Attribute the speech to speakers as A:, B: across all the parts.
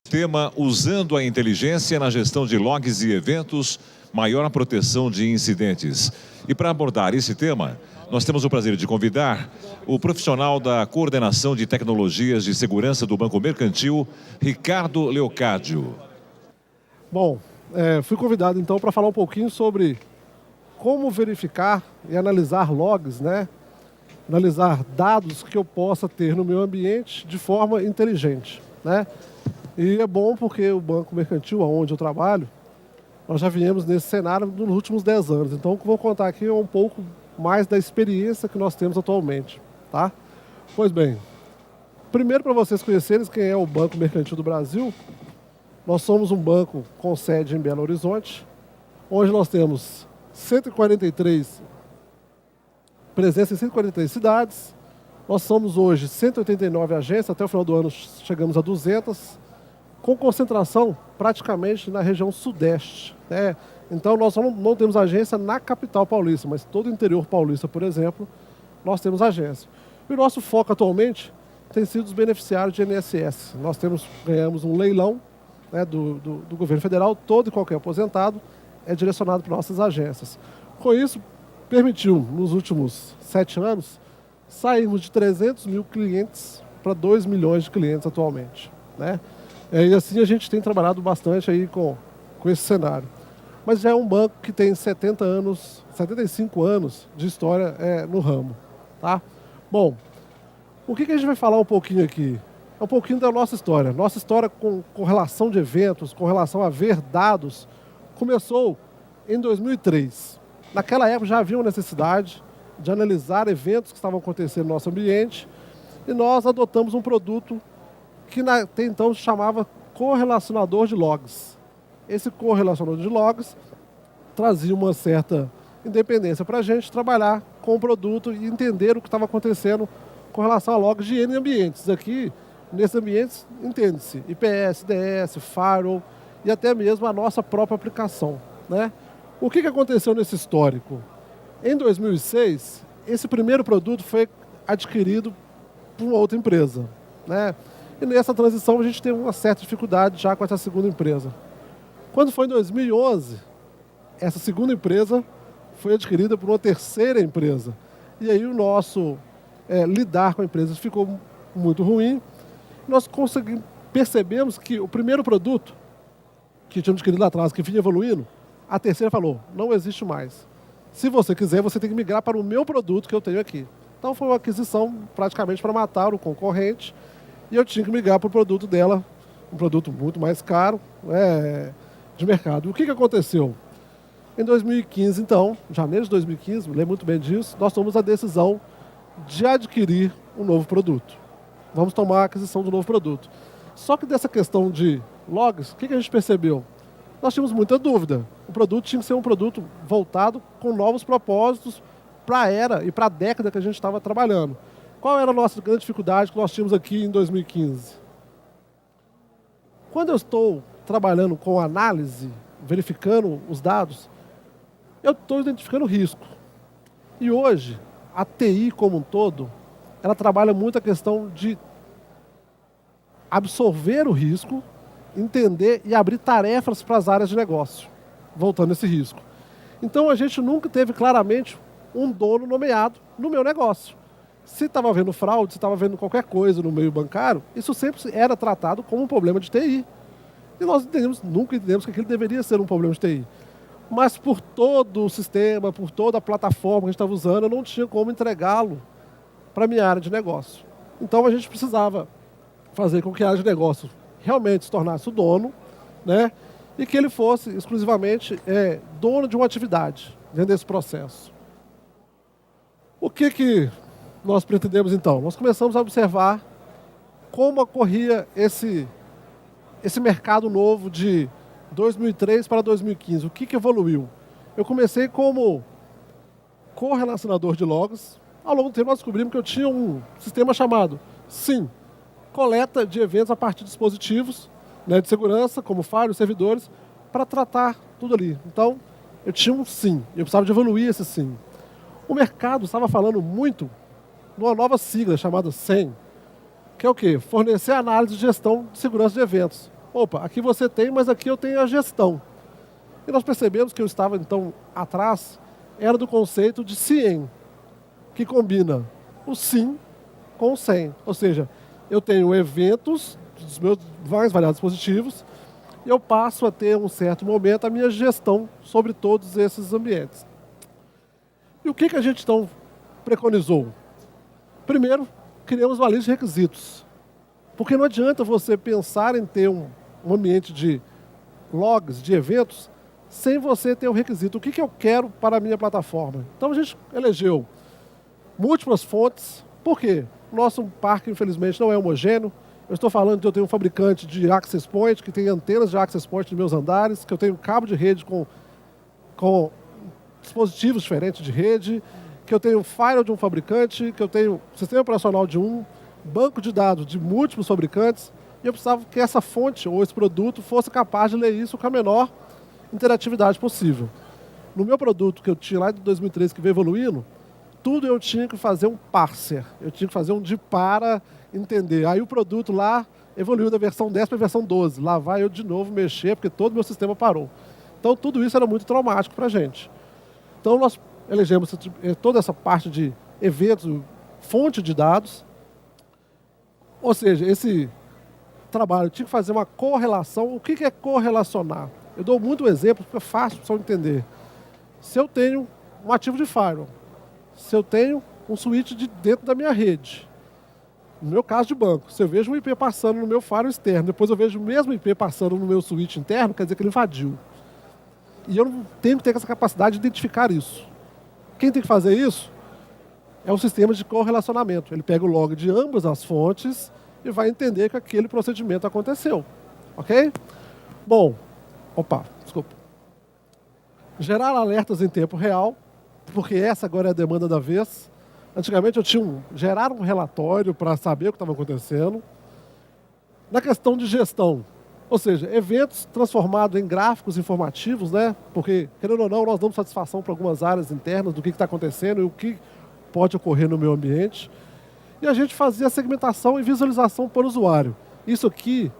A: Tema: usando a inteligência na gestão de logs e eventos, maior proteção de incidentes. E para abordar esse tema, nós temos o prazer de convidar o profissional da Coordenação de Tecnologias de Segurança do Banco Mercantil, Ricardo Leocádio.
B: Bom, fui convidado então para falar um pouquinho sobre como verificar e analisar logs, analisar dados que eu possa ter no meu ambiente de forma inteligente, E é bom porque o Banco Mercantil, onde eu trabalho, nós já viemos nesse cenário nos últimos 10 anos. Então, o que eu vou contar aqui é um pouco mais da experiência que nós temos atualmente, tá? Pois bem, primeiro para vocês conhecerem quem é o Banco Mercantil do Brasil, nós somos um banco com sede em Belo Horizonte, onde nós temos 143 presença em 143 cidades. Nós somos hoje 189 agências, até o final do ano chegamos a 200, com concentração praticamente na região sudeste. Então nós não temos agência na capital paulista, mas todo o interior paulista, por exemplo, nós temos agência. E o nosso foco atualmente tem sido os beneficiários de INSS. Nós ganhamos um leilão do governo federal, todo e qualquer aposentado é direcionado para nossas agências. Com isso, permitiu, nos últimos 7 anos, sairmos de 300 mil clientes para 2 milhões de clientes atualmente. E assim a gente tem trabalhado bastante aí com esse cenário. Mas já é um banco que tem 75 anos de história no ramo. Tá? Bom, o que a gente vai falar um pouquinho aqui? É um pouquinho da nossa história. Nossa história com relação de eventos, com relação a ver dados, começou em 2003. Naquela época já havia uma necessidade de analisar eventos que estavam acontecendo no nosso ambiente e nós adotamos um produto que até então se chamava correlacionador de logs. Esse correlacionador de logs trazia uma certa independência para a gente trabalhar com o produto e entender o que estava acontecendo com relação a logs de N ambientes. Aqui, nesses ambientes, entende-se IPS, DS, Firewall e até mesmo a nossa própria aplicação. O que aconteceu nesse histórico? Em 2006, esse primeiro produto foi adquirido por uma outra empresa. E nessa transição a gente teve uma certa dificuldade já com essa segunda empresa. Quando foi em 2011, essa segunda empresa foi adquirida por uma terceira empresa. E aí o nosso lidar com a empresa ficou muito ruim. Nós percebemos que o primeiro produto que tínhamos adquirido lá atrás, que vinha evoluindo, a terceira falou, não existe mais. Se você quiser, você tem que migrar para o meu produto que eu tenho aqui. Então foi uma aquisição praticamente para matar o concorrente e eu tinha que migrar para o produto dela, um produto muito mais caro de mercado. O que aconteceu? Em 2015, então, janeiro de 2015, me lembro muito bem disso, nós tomamos a decisão de adquirir um novo produto. Vamos tomar a aquisição do novo produto. Só que dessa questão de logs, o que a gente percebeu? Nós tínhamos muita dúvida. O produto tinha que ser um produto voltado com novos propósitos para a era e para a década que a gente estava trabalhando. Qual era a nossa grande dificuldade que nós tínhamos aqui em 2015? Quando eu estou trabalhando com análise, verificando os dados, eu estou identificando risco. E hoje, a TI como um todo, ela trabalha muito a questão de absorver o risco, entender e abrir tarefas para as áreas de negócio, voltando a esse risco. Então a gente nunca teve claramente um dono nomeado no meu negócio. Se estava havendo fraude, se estava havendo qualquer coisa no meio bancário, isso sempre era tratado como um problema de TI. E nós nunca entendemos que aquilo deveria ser um problema de TI. Mas por todo o sistema, por toda a plataforma que a gente estava usando, eu não tinha como entregá-lo para a minha área de negócio. Então a gente precisava fazer com que a área de negócio realmente se tornasse o dono, e que ele fosse exclusivamente dono de uma atividade dentro desse processo. O que nós pretendemos então? Nós começamos a observar como ocorria esse mercado novo de 2003 para 2015. O que evoluiu? Eu comecei como correlacionador de logs. Ao longo do tempo nós descobrimos que eu tinha um sistema chamado SIM, coleta de eventos a partir de dispositivos de segurança, como firewall, servidores, para tratar tudo ali. Então, eu tinha um SIM, eu precisava de evoluir esse SIM. O mercado estava falando muito de uma nova sigla chamada SEM, que é o quê? Fornecer análise de gestão de segurança de eventos. opa, aqui você tem, mas aqui eu tenho a gestão. E nós percebemos que eu estava, então, atrás, era do conceito de CIEM, que combina o SIM com o SEM. Ou seja, eu tenho eventos dos meus mais variados dispositivos e eu passo a ter, um certo momento, a minha gestão sobre todos esses ambientes. E o que a gente, então, preconizou? Primeiro, criamos uma lista de requisitos. Porque não adianta você pensar em ter um ambiente de logs, de eventos, sem você ter o requisito. O que eu quero para a minha plataforma? Então a gente elegeu múltiplas fontes. Por quê? Nosso parque, infelizmente, não é homogêneo. Eu estou falando que eu tenho um fabricante de access point, que tem antenas de access point nos meus andares, que eu tenho cabo de rede com dispositivos diferentes de rede, que eu tenho firewall de um fabricante, que eu tenho sistema operacional de um, banco de dados de múltiplos fabricantes, e eu precisava que essa fonte ou esse produto fosse capaz de ler isso com a menor interatividade possível. No meu produto que eu tinha lá de 2013, que veio evoluindo, tudo eu tinha que fazer um parser, eu tinha que fazer um de para entender. Aí o produto lá evoluiu da versão 10 para a versão 12. Lá vai eu de novo mexer, porque todo o meu sistema parou. Então tudo isso era muito traumático para a gente. Então nós elegemos toda essa parte de eventos, fonte de dados. Ou seja, esse trabalho tinha que fazer uma correlação. O que é correlacionar? Eu dou muito exemplo, porque é fácil para o pessoal entender. Se eu tenho um ativo de firewall, se eu tenho um switch dentro da minha rede, no meu caso de banco, se eu vejo um IP passando no meu firewall externo, depois eu vejo o mesmo IP passando no meu switch interno, quer dizer que ele invadiu. E eu não tenho que ter essa capacidade de identificar isso. Quem tem que fazer isso é um sistema de correlacionamento. Ele pega o log de ambas as fontes e vai entender que aquele procedimento aconteceu. Ok? Bom, desculpa. Gerar alertas em tempo real, porque essa agora é a demanda da vez. Antigamente eu tinha gerar um relatório para saber o que estava acontecendo. Na questão de gestão, ou seja, eventos transformados em gráficos informativos, né? Porque, querendo ou não, nós damos satisfação para algumas áreas internas do que está acontecendo e o que pode ocorrer no meu ambiente. E a gente fazia a segmentação e visualização por usuário. Isso aqui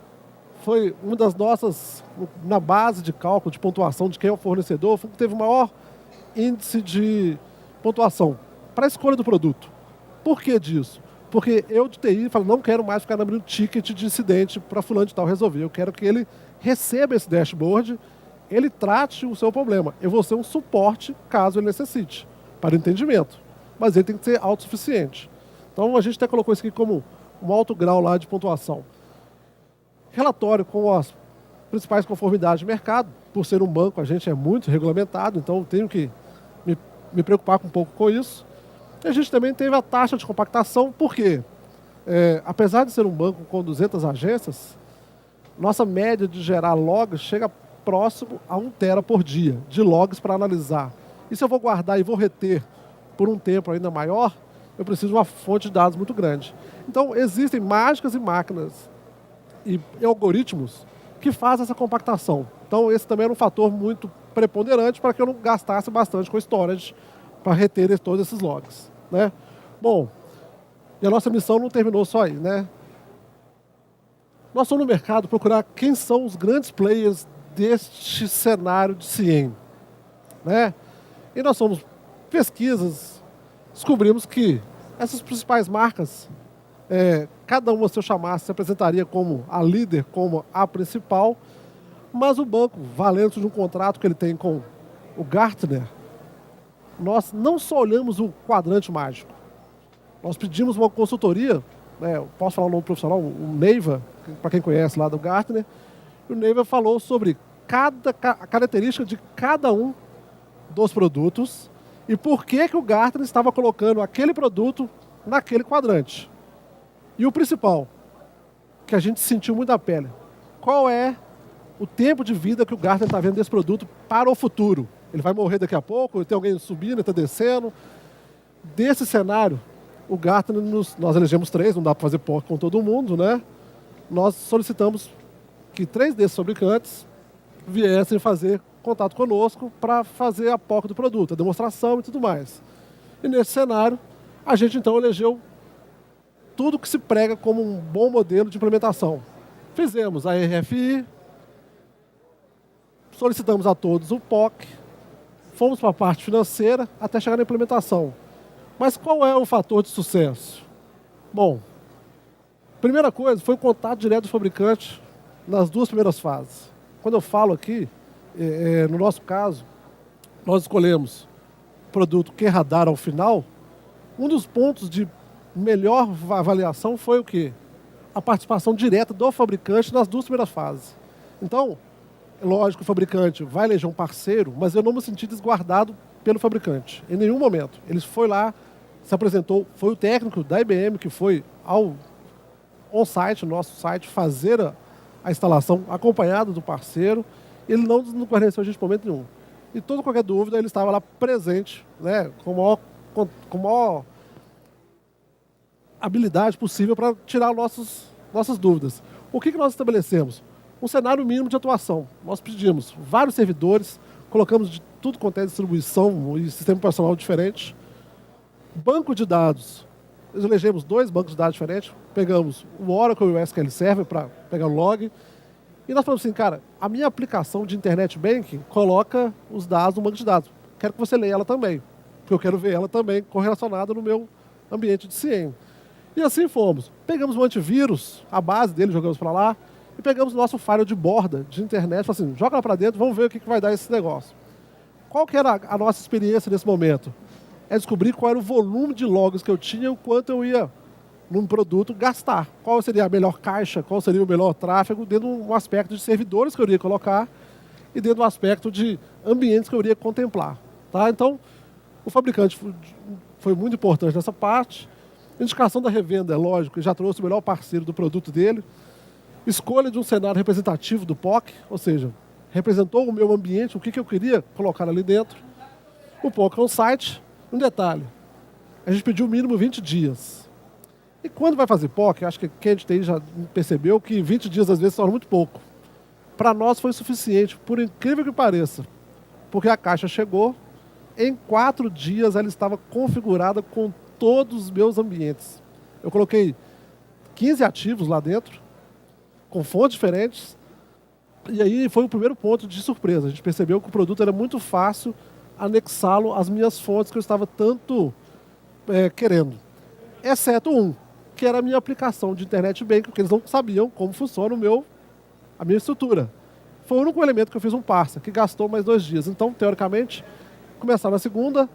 B: foi uma das nossas, na base de cálculo, de pontuação de quem é o fornecedor, foi que teve o maior índice de pontuação para a escolha do produto. Por que disso? Porque eu de TI falo, não quero mais ficar abrindo ticket de incidente para fulano de tal resolver. Eu quero que ele receba esse dashboard, ele trate o seu problema. Eu vou ser um suporte caso ele necessite, para entendimento. Mas ele tem que ser autossuficiente. Então a gente até colocou isso aqui como um alto grau lá de pontuação. Relatório com as principais conformidades de mercado. Por ser um banco, a gente é muito regulamentado, então eu tenho que me preocupar um pouco com isso. E a gente também teve a taxa de compactação, porque apesar de ser um banco com 200 agências, nossa média de gerar logs chega próximo a 1 tera por dia de logs para analisar. E se eu vou guardar e vou reter por um tempo ainda maior, eu preciso de uma fonte de dados muito grande. Então, existem mágicas e máquinas e algoritmos que fazem essa compactação. Então, esse também era um fator muito preponderante para que eu não gastasse bastante com storage para reter todos esses logs, né? Bom, e a nossa missão não terminou só aí, né? Nós estamos no mercado procurar quem são os grandes players deste cenário de CIEM, né? E nós fomos pesquisas, descobrimos que essas principais marcas, cada uma, se eu chamasse, se apresentaria como a líder, como a principal, mas o banco, valendo de um contrato que ele tem com o Gartner, nós não só olhamos o quadrante mágico, nós pedimos uma consultoria, né, eu posso falar o nome profissional, o Neiva, para quem conhece lá do Gartner, e o Neiva falou sobre a característica de cada um dos produtos e por que o Gartner estava colocando aquele produto naquele quadrante. E o principal, que a gente sentiu muito na pele, qual é o tempo de vida que o Gartner está vendo desse produto para o futuro? Ele vai morrer daqui a pouco, tem alguém subindo, está descendo. Desse cenário, o Gartner, nós elegemos 3, não dá para fazer POC com todo mundo, né? Nós solicitamos que 3 desses fabricantes viessem fazer contato conosco para fazer a POC do produto, a demonstração e tudo mais. E nesse cenário, a gente então elegeu tudo que se prega como um bom modelo de implementação. Fizemos a RFI, solicitamos a todos o POC, fomos para a parte financeira até chegar na implementação. Mas qual é o fator de sucesso? Bom, primeira coisa foi o contato direto do fabricante nas duas primeiras fases. Quando eu falo aqui, no nosso caso, nós escolhemos o produto QRadar ao final. Um dos pontos de melhor avaliação foi o quê? A participação direta do fabricante nas duas primeiras fases. Então, é lógico que o fabricante vai eleger um parceiro, mas eu não me senti desguardado pelo fabricante, em nenhum momento. Ele foi lá, se apresentou, foi o técnico da IBM que foi ao on-site, no nosso site, fazer a instalação acompanhado do parceiro. Ele não conheceu a gente em momento nenhum. E toda qualquer dúvida, ele estava lá presente, né, com a maior habilidade possível para tirar nossas dúvidas. O que nós estabelecemos? Um cenário mínimo de atuação. Nós pedimos vários servidores, colocamos de tudo quanto é distribuição e sistema operacional diferente. Banco de dados. Nós elegemos 2 bancos de dados diferentes. Pegamos o Oracle e o SQL Server para pegar o log. E nós falamos assim, cara, a minha aplicação de Internet Banking coloca os dados no banco de dados. Quero que você leia ela também, porque eu quero ver ela também correlacionada no meu ambiente de CIEM. E assim fomos. Pegamos o antivírus, a base dele, jogamos para lá, e pegamos o nosso firewall de borda de internet, falamos assim, joga lá para dentro, vamos ver o que vai dar esse negócio. Qual que era a nossa experiência nesse momento? É descobrir qual era o volume de logs que eu tinha e o quanto eu ia, num produto, gastar. Qual seria a melhor caixa, qual seria o melhor tráfego, dentro de um aspecto de servidores que eu iria colocar e dentro do aspecto de ambientes que eu iria contemplar. Tá? Então, o fabricante foi muito importante nessa parte. Indicação da revenda, é lógico, já trouxe o melhor parceiro do produto dele. Escolha de um cenário representativo do POC, ou seja, representou o meu ambiente, o que eu queria colocar ali dentro. O POC on-site, um detalhe, a gente pediu o mínimo 20 dias. E quando vai fazer POC, acho que quem a gente tem já percebeu que 20 dias às vezes torna muito pouco. Para nós foi suficiente, por incrível que pareça, porque a caixa chegou, em 4 dias ela estava configurada com todos os meus ambientes. Eu coloquei 15 ativos lá dentro, com fontes diferentes, e aí foi o primeiro ponto de surpresa. A gente percebeu que o produto era muito fácil anexá-lo às minhas fontes que eu estava tanto querendo. Exceto um, que era a minha aplicação de Internet Banking, porque eles não sabiam como funciona a minha estrutura. Foi o único elemento que eu fiz um parça, que gastou mais 2 dias. Então, teoricamente, começaram na segunda.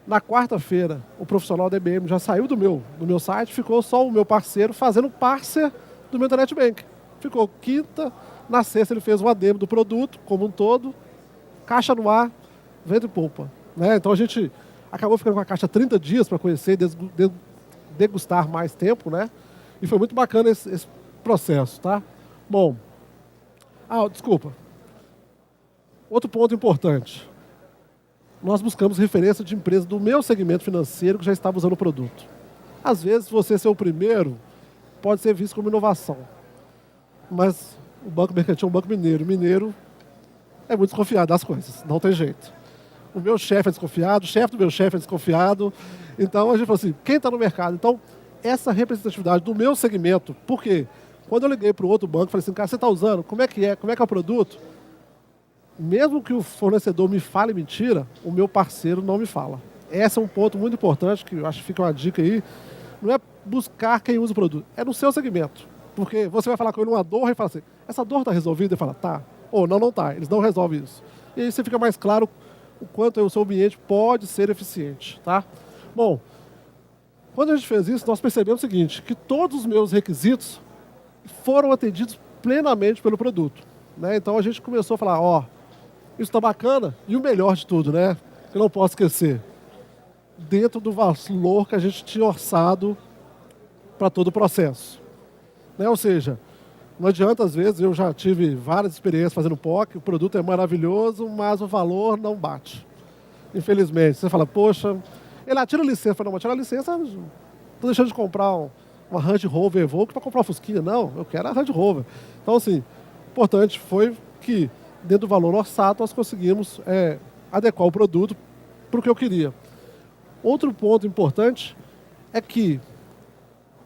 B: Na quarta-feira, o profissional da IBM já saiu do meu site, ficou só o meu parceiro fazendo parser do meu Internet Bank. Ficou quinta, na sexta ele fez uma demo do produto, como um todo, caixa no ar, vento e polpa. Né? Então a gente acabou ficando com a caixa 30 dias para conhecer e degustar mais tempo, né? E foi muito bacana esse processo, tá? Bom, desculpa. Outro ponto importante. Nós buscamos referência de empresas do meu segmento financeiro que já estava usando o produto. Às vezes, você ser o primeiro pode ser visto como inovação. Mas o Banco Mercantil é um banco mineiro. Mineiro é muito desconfiado das coisas, não tem jeito. O meu chefe é desconfiado, o chefe do meu chefe é desconfiado. Então, a gente falou assim, quem está no mercado? Então, essa representatividade do meu segmento, por quê? Quando eu liguei para o outro banco, falei assim, cara, você está usando? Como é que é? Como é que é o produto? Mesmo que o fornecedor me fale mentira, o meu parceiro não me fala. Esse é um ponto muito importante, que eu acho que fica uma dica aí. Não é buscar quem usa o produto, é no seu segmento. Porque você vai falar com ele uma dor e fala assim, essa dor está resolvida? Ele fala, tá. Ou não está. Eles não resolvem isso. E aí você fica mais claro o quanto o seu ambiente pode ser eficiente. Tá? Bom, quando a gente fez isso, nós percebemos o seguinte, que todos os meus requisitos foram atendidos plenamente pelo produto. Né? Então a gente começou a falar, isso está bacana, e o melhor de tudo, né? Eu não posso esquecer, dentro do valor que a gente tinha orçado para todo o processo. Né? Ou seja, não adianta, às vezes, eu já tive várias experiências fazendo POC, o produto é maravilhoso, mas o valor não bate. Infelizmente, você fala, poxa, ele tira a licença, eu falo, não, tira a licença, estou deixando de comprar uma Range Rover Evoque para comprar uma Fusquinha. Não, eu quero a Range Rover. Então, assim, o importante foi que, dentro do valor orçado, nós conseguimos adequar o produto para o que eu queria. Outro ponto importante é que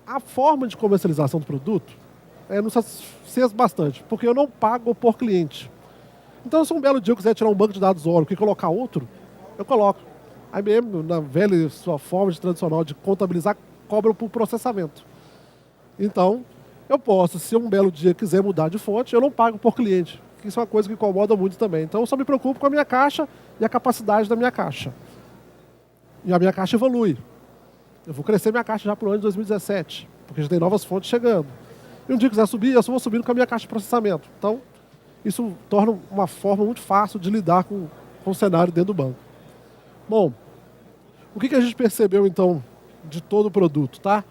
B: a forma de comercialização do produto nos satisfez bastante, porque eu não pago por cliente. Então, se um belo dia eu quiser tirar um banco de dados Oracle e colocar outro, eu coloco. A IBM, na velha sua forma tradicional de contabilizar, cobra por processamento. Então, eu posso, se um belo dia quiser mudar de fonte, eu não pago por cliente. Isso é uma coisa que incomoda muito também. Então, eu só me preocupo com a minha caixa e a capacidade da minha caixa. E a minha caixa evolui. Eu vou crescer minha caixa já para o ano de 2017, porque já tem novas fontes chegando. E um dia que quiser subir, eu só vou subindo com a minha caixa de processamento. Então, isso torna uma forma muito fácil de lidar com o cenário dentro do banco. Bom, o que a gente percebeu, então, de todo o produto, tá?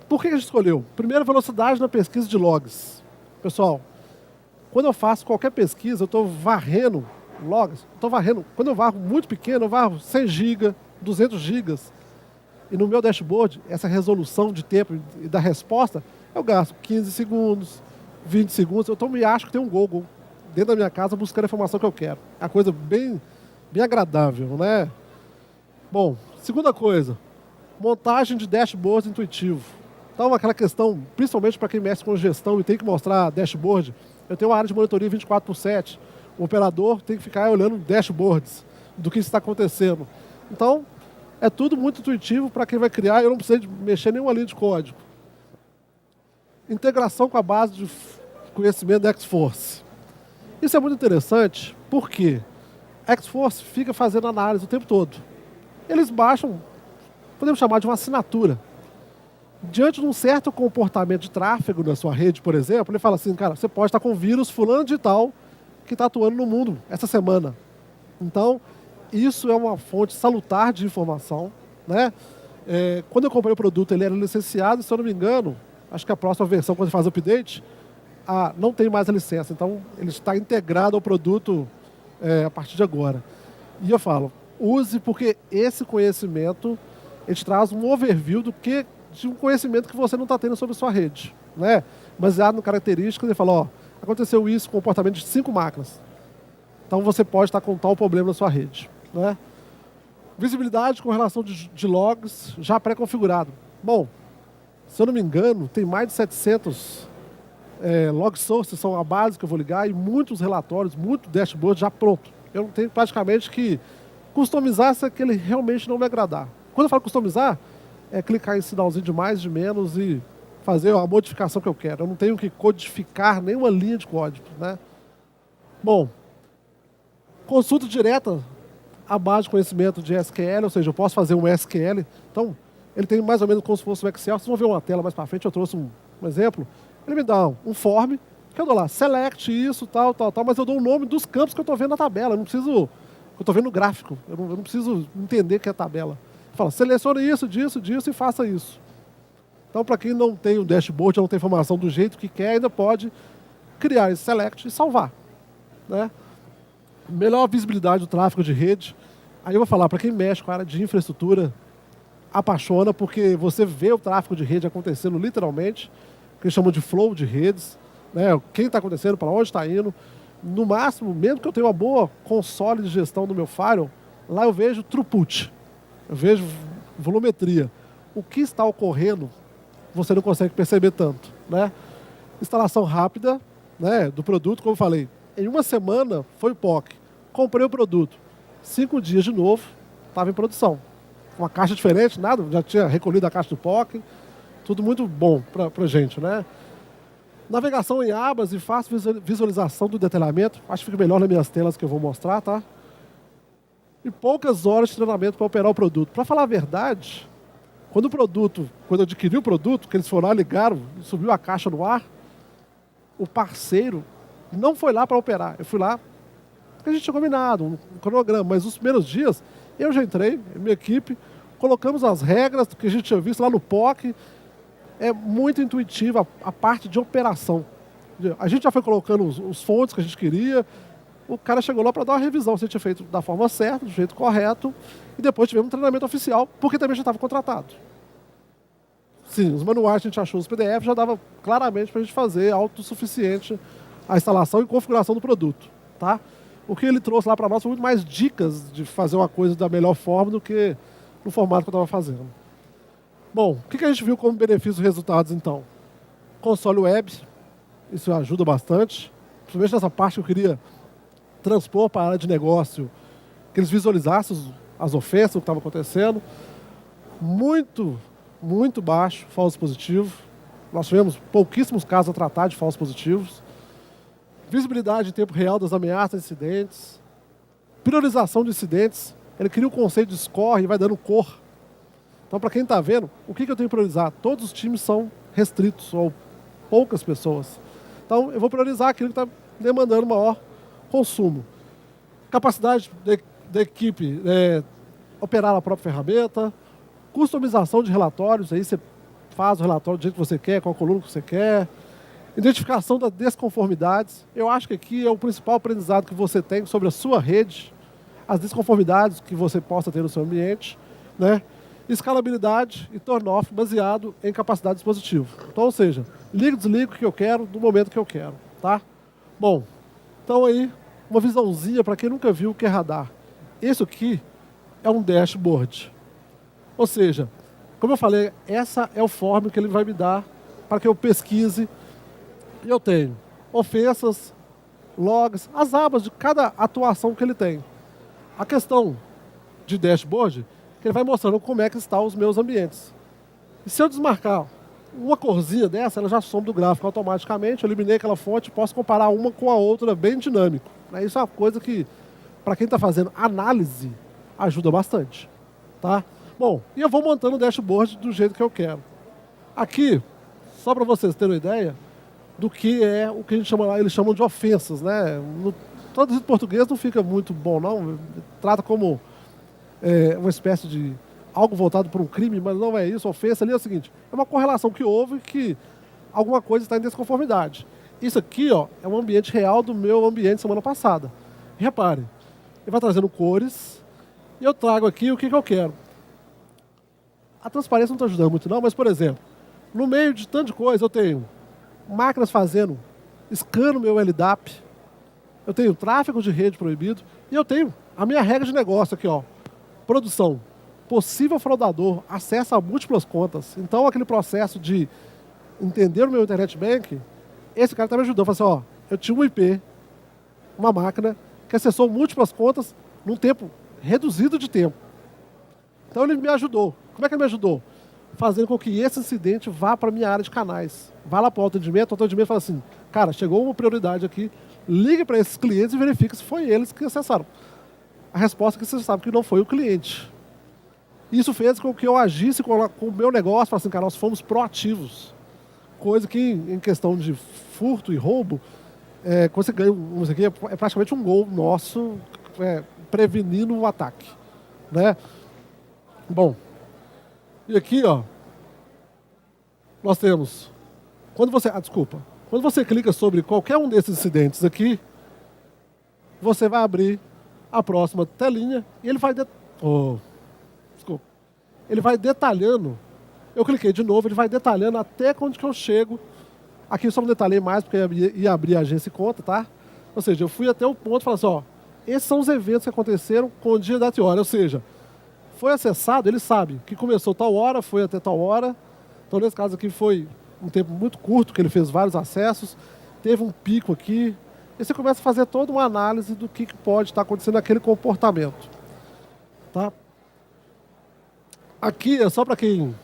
B: Por que a gente escolheu? Primeiro, velocidade na pesquisa de logs. Pessoal, quando eu faço qualquer pesquisa, eu estou varrendo logs, quando eu varro muito pequeno, eu varro 100 GB, 200 GB, e no meu dashboard, essa resolução de tempo e da resposta, eu gasto 15 segundos, 20 segundos, eu me acho que tem um Google dentro da minha casa buscando a informação que eu quero. É uma coisa bem agradável, né? Bom, segunda coisa, montagem de dashboard intuitivo. Então, aquela questão, principalmente para quem mexe com gestão e tem que mostrar dashboard, eu tenho uma área de monitoria 24/7. O operador tem que ficar olhando dashboards do que está acontecendo. Então, é tudo muito intuitivo para quem vai criar, eu não preciso de mexer nenhuma linha de código. Integração com a base de conhecimento da Xforce. Isso é muito interessante, porque a Xforce fica fazendo análise o tempo todo. Eles baixam, podemos chamar de uma assinatura. Diante de um certo comportamento de tráfego na sua rede, por exemplo, ele fala assim, cara, você pode estar com vírus fulano de tal que está atuando no mundo essa semana. Então, isso é uma fonte salutar de informação, né? Quando eu comprei o produto, ele era licenciado, se eu não me engano, acho que a próxima versão, quando faz update, não tem mais a licença. Então, ele está integrado ao produto a partir de agora. E eu falo, use, porque esse conhecimento, ele traz um overview de um conhecimento que você não está tendo sobre a sua rede, né? Baseado em características, ele fala, aconteceu isso com o comportamento de 5 máquinas. Então, você pode estar com tal problema na sua rede, né? Visibilidade com relação de logs já pré-configurado. Bom, se eu não me engano, tem mais de 700 log sources, são a base que eu vou ligar, e muitos relatórios, muito dashboard já pronto. Eu não tenho praticamente que customizar se aquele realmente não me agradar. Quando eu falo customizar, é clicar em sinalzinho de mais, de menos e fazer a modificação que eu quero. Eu não tenho que codificar nenhuma linha de código, né? Bom, consulta direta à base de conhecimento de SQL, ou seja, eu posso fazer um SQL. Então, ele tem mais ou menos como se fosse um Excel. Vocês vão ver uma tela mais para frente, eu trouxe um exemplo. Ele me dá um form, que eu dou lá, select isso, tal, mas eu dou o nome dos campos que eu estou vendo na tabela. Eu não preciso, eu estou vendo no gráfico, eu não preciso entender que é a tabela. Fala, selecione isso, disso e faça isso. Então, para quem não tem o dashboard, não tem informação do jeito que quer, ainda pode criar esse select e salvar, né? Melhor visibilidade do tráfego de rede. Aí eu vou falar, para quem mexe com a área de infraestrutura, apaixona, porque você vê o tráfego de rede acontecendo literalmente, que eles chamam de flow de redes, né? Quem está acontecendo, para onde está indo. No máximo, mesmo que eu tenha uma boa console de gestão no meu firewall, lá eu vejo throughput, eu vejo volumetria. O que está ocorrendo, você não consegue perceber tanto, né? Instalação rápida, né, do produto, como eu falei. Em uma semana foi o POC. Comprei o produto. 5 dias de novo, estava em produção. Uma caixa diferente, nada, já tinha recolhido a caixa do POC. Tudo muito bom para a gente, né? Navegação em abas e fácil visualização do detalhamento. Acho que fica melhor nas minhas telas que eu vou mostrar, tá? E poucas horas de treinamento para operar o produto. Para falar a verdade, quando eu adquiri o produto, que eles foram lá, ligaram, subiu a caixa no ar, o parceiro não foi lá para operar. Eu fui lá, porque a gente tinha combinado, um cronograma, mas os primeiros dias, eu já entrei, minha equipe, colocamos as regras que a gente tinha visto lá no POC. É muito intuitiva a parte de operação. A gente já foi colocando os fontes que a gente queria, o cara chegou lá para dar uma revisão, se a gente tinha feito da forma certa, do jeito correto, e depois tivemos um treinamento oficial, porque também já estava contratado. Sim, os manuais que a gente achou, os PDF, já dava claramente para a gente fazer autossuficiente a instalação e configuração do produto, tá? O que ele trouxe lá para nós foi muito mais dicas de fazer uma coisa da melhor forma do que no formato que eu estava fazendo. Bom, o que a gente viu como benefícios e resultados, então? Console web, isso ajuda bastante, principalmente nessa parte que eu queria transpor para a área de negócio, que eles visualizassem as ofensas, o que estava acontecendo. Muito, muito baixo falso positivo. Nós tivemos pouquíssimos casos a tratar de falsos positivos. Visibilidade em tempo real das ameaças e incidentes. Priorização de incidentes. Ele cria um conceito de score e vai dando cor. Então, para quem está vendo, o que eu tenho que priorizar? Todos os times são restritos, ou poucas pessoas. Então, eu vou priorizar aquilo que está demandando maior consumo. Capacidade da equipe operar a própria ferramenta. Customização de relatórios, aí você faz o relatório do jeito que você quer, com a coluna que você quer. Identificação das desconformidades. Eu acho que aqui é o principal aprendizado que você tem sobre a sua rede, as desconformidades que você possa ter no seu ambiente, né? Escalabilidade e turn-off baseado em capacidade de dispositivo. Então, ou seja, ligo e desligo o que eu quero, no momento que eu quero, tá? Bom, então aí, uma visãozinha para quem nunca viu o que é radar. Isso aqui é um dashboard. Ou seja, como eu falei, essa é o form que ele vai me dar para que eu pesquise. E eu tenho ofensas, logs, as abas de cada atuação que ele tem. A questão de dashboard, que ele vai mostrando como é que estão os meus ambientes. E se eu desmarcar uma corzinha dessa, ela já some do gráfico automaticamente, eu eliminei aquela fonte, posso comparar uma com a outra bem dinâmico. Isso é uma coisa que, para quem está fazendo análise, ajuda bastante. Tá? Bom, e eu vou montando o dashboard do jeito que eu quero. Aqui, só para vocês terem uma ideia do que é o que a gente chama lá, eles chamam de ofensas, né? Traduzido em português não fica muito bom, não. Trata como uma espécie de algo voltado para um crime, mas não é isso. Ofensa ali é o seguinte, é uma correlação que houve que alguma coisa está em desconformidade. Isso aqui, ó, é um ambiente real do meu ambiente semana passada. Repare, ele vai trazendo cores e eu trago aqui o que eu quero. A transparência não está ajudando muito não, mas, por exemplo, no meio de tanta coisa eu tenho máquinas fazendo scan no meu LDAP, eu tenho tráfego de rede proibido e eu tenho a minha regra de negócio aqui, ó, produção, possível fraudador, acesso a múltiplas contas. Então, aquele processo de entender o meu Internet Bank, esse cara está me ajudando. Falei assim, ó, eu tinha um IP, uma máquina que acessou múltiplas contas num tempo reduzido de tempo. Então, ele me ajudou. Como é que ele me ajudou? Fazendo com que esse incidente vá para a minha área de canais. Vá lá para o atendimento fala assim, cara, chegou uma prioridade aqui, ligue para esses clientes e verifique se foi eles que acessaram. A resposta é que você sabe que não foi o cliente. Isso fez com que eu agisse com o meu negócio, falasse assim, cara, nós fomos proativos. Coisa que, em questão de furto e roubo, quando você ganha isso aqui, é praticamente um gol nosso prevenindo o ataque. Né? Bom, e aqui, ó, nós temos, quando você clica sobre qualquer um desses incidentes aqui, você vai abrir a próxima telinha e ele vai ele vai detalhando. Eu cliquei de novo, ele vai detalhando até onde que eu chego. Aqui eu só não detalhei mais porque ia abrir a agência e conta, tá? Ou seja, eu fui até o ponto e falei assim, ó, esses são os eventos que aconteceram com o dia, data e hora. Ou seja, foi acessado, ele sabe que começou tal hora, foi até tal hora. Então, nesse caso aqui foi um tempo muito curto, que ele fez vários acessos. Teve um pico aqui. E você começa a fazer toda uma análise do que pode estar acontecendo naquele comportamento. Tá? Aqui é só para quem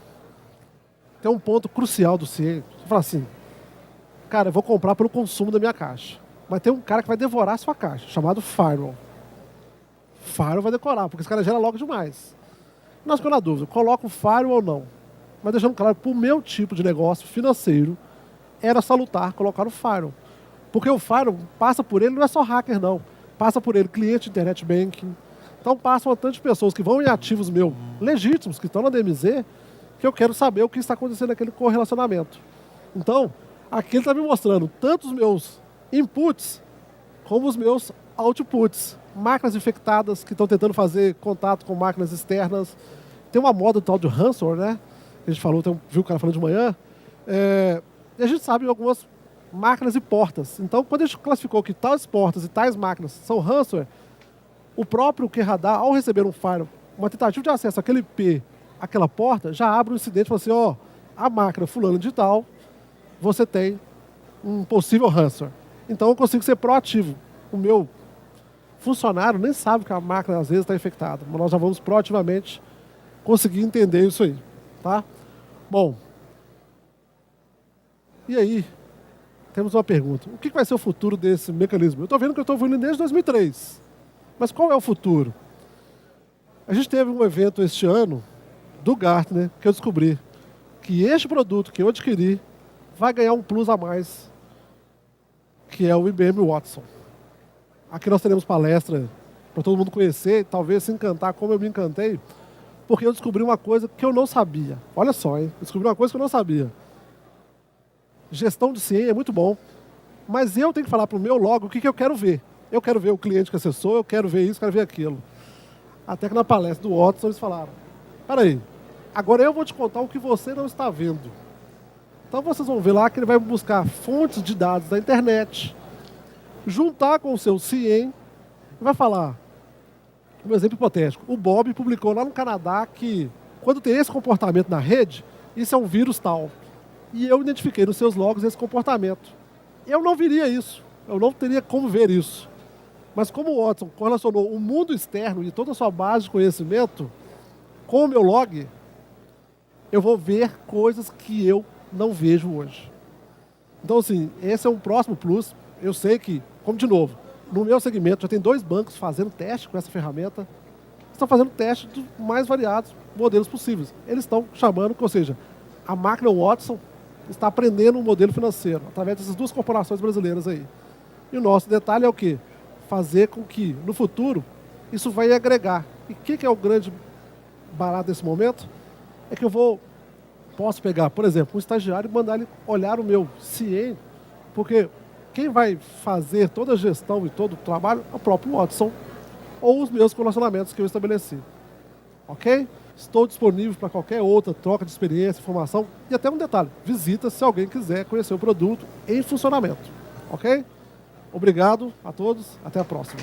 B: tem um ponto crucial do CIEM. Você fala assim, cara, eu vou comprar pelo consumo da minha caixa. Mas tem um cara que vai devorar a sua caixa, chamado Firewall. Firewall vai decorar, porque esse cara gera logo demais. Nós ficamos na dúvida, coloca o Firewall ou não. Mas deixando claro, para o meu tipo de negócio financeiro, era salutar colocar o Firewall. Porque o Firewall passa por ele, não é só hacker não. Passa por ele cliente de internet banking. Então passam a tantas pessoas que vão em ativos meus legítimos, que estão na DMZ, que eu quero saber o que está acontecendo naquele correlacionamento. Então, aqui ele está me mostrando tanto os meus inputs, como os meus outputs. Máquinas infectadas que estão tentando fazer contato com máquinas externas. Tem uma moda tal de ransomware, né? A gente falou, viu o cara falando de manhã. E a gente sabe algumas máquinas e portas. Então, quando a gente classificou que tais portas e tais máquinas são ransomware, o próprio QRadar, ao receber um firewall, uma tentativa de acesso àquele IP, àquela porta, já abre um incidente e fala assim, ó, a máquina fulano de tal você tem um possível ransomware. Então eu consigo ser proativo. O meu funcionário nem sabe que a máquina às vezes está infectada, mas nós já vamos proativamente conseguir entender isso aí, tá? Bom, e aí, temos uma pergunta. O que vai ser o futuro desse mecanismo? Eu estou vendo que eu estou evoluindo desde 2003, mas qual é o futuro? A gente teve um evento este ano do Gartner que eu descobri que este produto que eu adquiri vai ganhar um plus a mais, que é o IBM Watson. Aqui nós teremos palestra para todo mundo conhecer, talvez se encantar como eu me encantei, porque eu descobri uma coisa que eu não sabia. Olha só, hein? Descobri uma coisa que eu não sabia. Gestão de CIEM é muito bom, mas eu tenho que falar para o meu log o que eu quero ver. Eu quero ver o cliente que acessou, eu quero ver isso, quero ver aquilo. Até que na palestra do Watson eles falaram, peraí, agora eu vou te contar o que você não está vendo. Então vocês vão ver lá que ele vai buscar fontes de dados da internet, juntar com o seu CIEM e vai falar, um exemplo hipotético, o Bob publicou lá no Canadá que quando tem esse comportamento na rede, isso é um vírus tal. E eu identifiquei nos seus logs esse comportamento. Eu não viria isso, eu não teria como ver isso. Mas como o Watson correlacionou o mundo externo e toda a sua base de conhecimento com o meu log, eu vou ver coisas que eu não vejo hoje. Então, assim, esse é um próximo plus. Eu sei que, como de novo, no meu segmento já tem 2 bancos fazendo teste com essa ferramenta. Estão fazendo teste dos mais variados modelos possíveis. Eles estão chamando, ou seja, a máquina Watson está aprendendo um modelo financeiro através dessas 2 corporações brasileiras aí. E o nosso detalhe é o quê? Fazer com que, no futuro, isso vai agregar. E o que é o grande barato desse momento? É que posso pegar, por exemplo, um estagiário e mandar ele olhar o meu CIEM, porque quem vai fazer toda a gestão e todo o trabalho é o próprio Watson ou os meus relacionamentos que eu estabeleci. Ok? Estou disponível para qualquer outra troca de experiência, informação e até um detalhe, visita se alguém quiser conhecer o produto em funcionamento. Ok? Obrigado a todos, até a próxima.